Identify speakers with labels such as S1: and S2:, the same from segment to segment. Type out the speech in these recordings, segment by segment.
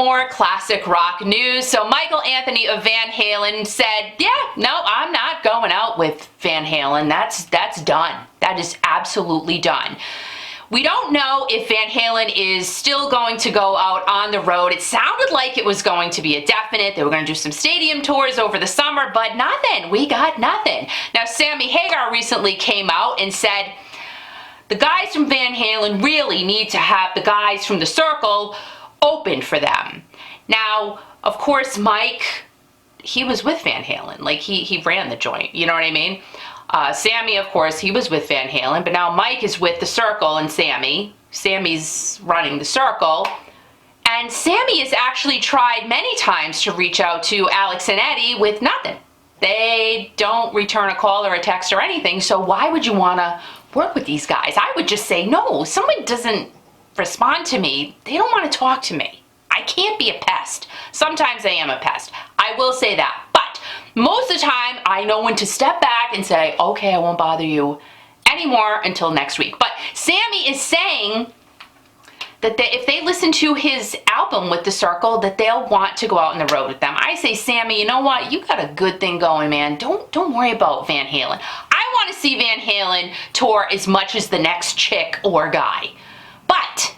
S1: more classic rock news. So Michael Anthony of Van Halen said, yeah, no, I'm not going out with Van Halen. That's done. That is absolutely done. We don't know if Van Halen is still going to go out on the road. It sounded like it was going to be a definite. They were going to do some stadium tours over the summer, but nothing. We got nothing. Now, Sammy Hagar recently came out and said, the guys from Van Halen really need to have the guys from the Circle open for them. Now, of course, Mike, he was with Van Halen. Like, he ran the joint, you know what I mean? Sammy, of course, he was with Van Halen, but now Mike is with the Circle and Sammy's running the Circle. And Sammy has actually tried many times to reach out to Alex and Eddie with nothing. They don't return a call or a text or anything, so why would you want to work with these guys? I would just say, no, someone doesn't respond to me, they don't want to talk to me. I can't be a pest. Sometimes I am a pest. I will say that. But most of the time, I know when to step back and say, okay, I won't bother you anymore until next week. But Sammy is saying that if they listen to his album with the Circle, that they'll want to go out on the road with them. I say, Sammy, you know what? You got a good thing going, man. Don't worry about Van Halen. I want to see Van Halen tour as much as the next chick or guy. But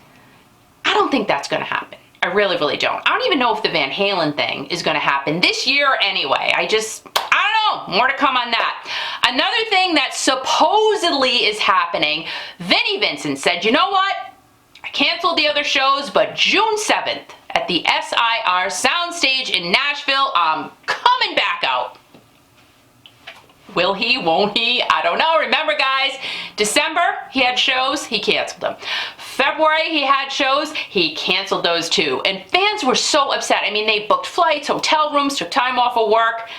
S1: I don't think that's going to happen. I really, really don't. I don't even know if the Van Halen thing is going to happen this year anyway. I don't know. More to come on that. Another thing that supposedly is happening, Vinnie Vincent said, you know what? I canceled the other shows, but June 7th at the SIR Soundstage in Nashville, I'm coming back out. Will he? Won't he? I don't know. Remember, guys, December, he had shows, he canceled them. February, he had shows, he canceled those too. And fans were so upset. I mean, they booked flights, hotel rooms, took time off of work,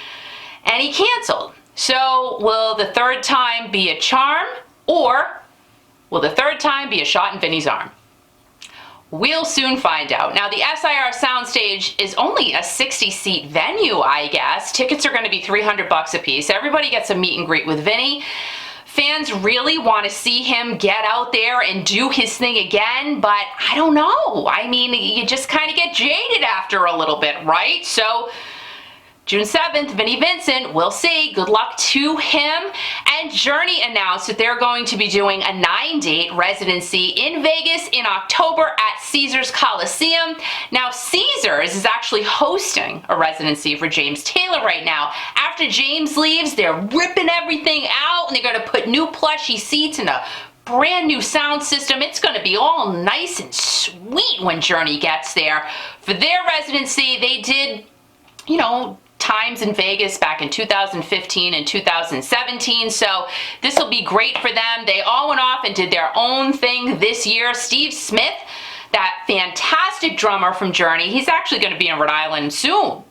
S1: and he canceled. So will the third time be a charm, or will the third time be a shot in Vinnie's arm? We'll soon find out. Now, the SIR Soundstage is only a 60-seat venue, I guess. Tickets are going to be $300 a piece. Everybody gets a meet and greet with Vinnie. Fans really want to see him get out there and do his thing again, but I don't know. I mean, you just kind of get jaded after a little bit, right? So, June 7th, Vinnie Vincent, we'll see. Good luck to him. And Journey announced that they're going to be doing a 9-date residency in Vegas in October at Caesars Coliseum. Now, Caesars is actually hosting a residency for James Taylor right now. After James leaves, they're ripping everything out, and they're going to put new plushy seats and a brand new sound system. It's going to be all nice and sweet when Journey gets there. For their residency, they did, you know, times in Vegas back in 2015 and 2017, so this will be great for them. They all went off and did their own thing this year. Steve Smith, that fantastic drummer from Journey, he's actually going to be in Rhode Island soon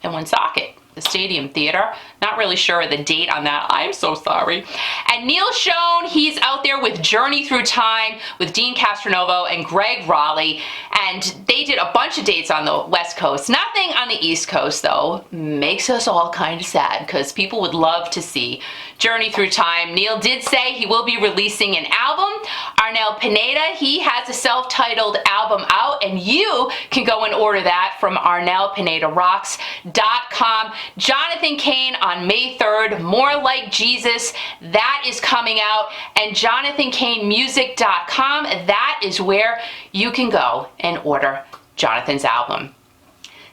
S1: in Woonsocket, the Stadium Theater. Not really sure of the date on that. I'm so sorry. And Neil Schon, he's out there with Journey Through Time with Dean Castronovo and Greg Raleigh, and they did a bunch of dates on the West Coast. Nothing on the East Coast, though. Makes us all kind of sad because people would love to see Journey Through Time. Neil did say he will be releasing an album. Arnel Pineda, he has a self-titled album out, and you can go and order that from ArnelPinedaRocks.com. Jonathan Cain on May 3rd, More Like Jesus, that is coming out, and JonathanCainMusic.com, that is where you can go and order Jonathan's album.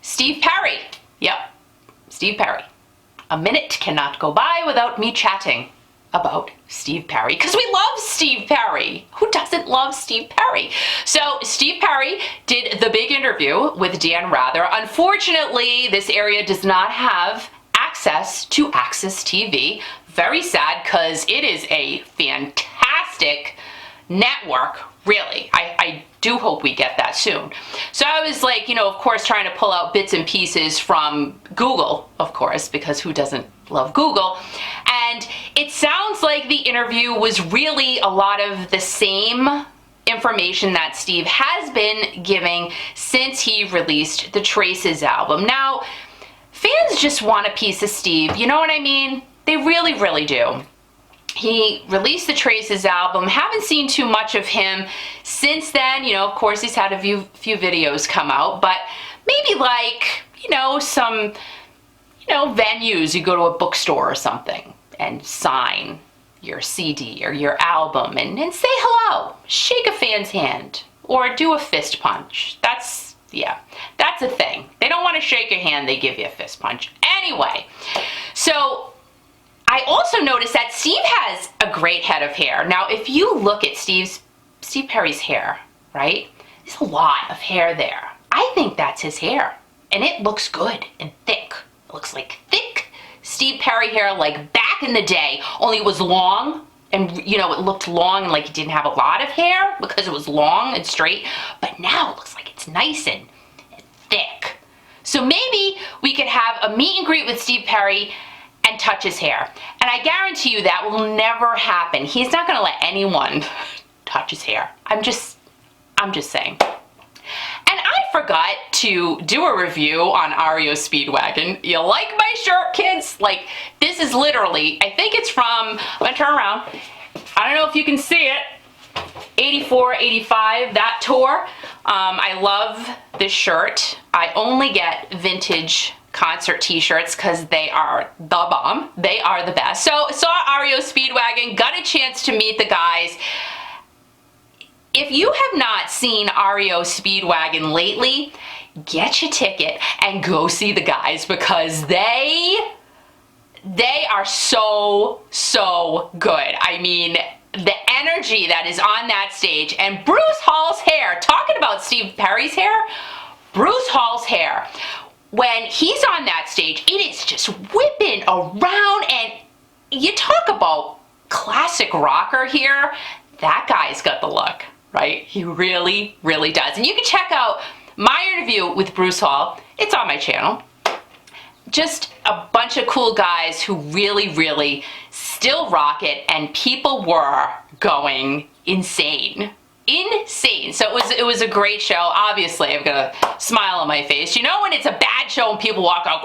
S1: Steve Perry, yep, Steve Perry. A minute cannot go by without me chatting about Steve Perry, because we love Steve Perry. Who doesn't love Steve Perry? So Steve Perry did the big interview with Dan Rather. Unfortunately, this area does not have access to Access TV. Very sad, because it is a fantastic network, really. I do hope we get that soon. So I was like, you know, of course, trying to pull out bits and pieces from Google, of course, because who doesn't love Google? And it sounds like the interview was really a lot of the same information that Steve has been giving since he released the Traces album. Now, fans just want a piece of Steve, you know what I mean? They really, really do. He released the Traces album. Haven't seen too much of him since then. You know, of course, he's had a few videos come out, but maybe like, some, venues. You go to a bookstore or something and sign your CD or your album and say hello, shake a fan's hand, or do a fist punch. That's a thing. They don't want to shake your hand, they give you a fist punch. Anyway, so I also noticed that Steve has a great head of hair. Now, if you look at Steve Perry's hair, right? There's a lot of hair there. I think that's his hair, and it looks good and thick. It looks like thick Steve Perry hair like back in the day, only it was long, and it looked long and like he didn't have a lot of hair because it was long and straight, but now it looks like it's nice and thick. So maybe we could have a meet and greet with Steve Perry and touch his hair. And I guarantee you that will never happen. He's not gonna let anyone touch his hair. I'm just saying. And I forgot to do a review on REO Speedwagon. You like my shirt, kids? Like, this is literally, I think it's from, I'm gonna turn around. I don't know if you can see it. 84, 85, that tour. I love this shirt. I only get vintage concert t-shirts because they are the bomb. They are the best. So saw REO Speedwagon, got a chance to meet the guys. If you have not seen REO Speedwagon lately, get your ticket and go see the guys because they are so good. I mean, the energy that is on that stage, and Bruce Hall's hair, talking about Steve Perry's hair, Bruce Hall's hair, when he's on that stage, it is just whipping around, and you talk about classic rocker here, that guy's got the look, right? He really does. And you can check out my interview with Bruce Hall. It's on my channel. Just a bunch of cool guys who really still rock it, and people were going insane. So it was a great show. Obviously, I've got a smile on my face. You know when it's a bad show and people walk out,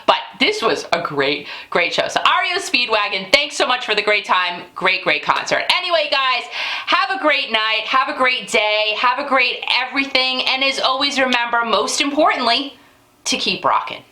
S1: but this was a great show. So REO Speedwagon, thanks so much for the great time. Great concert. Anyway, guys, have a great night. Have a great day. Have a great everything. And as always, remember, most importantly, to keep rocking.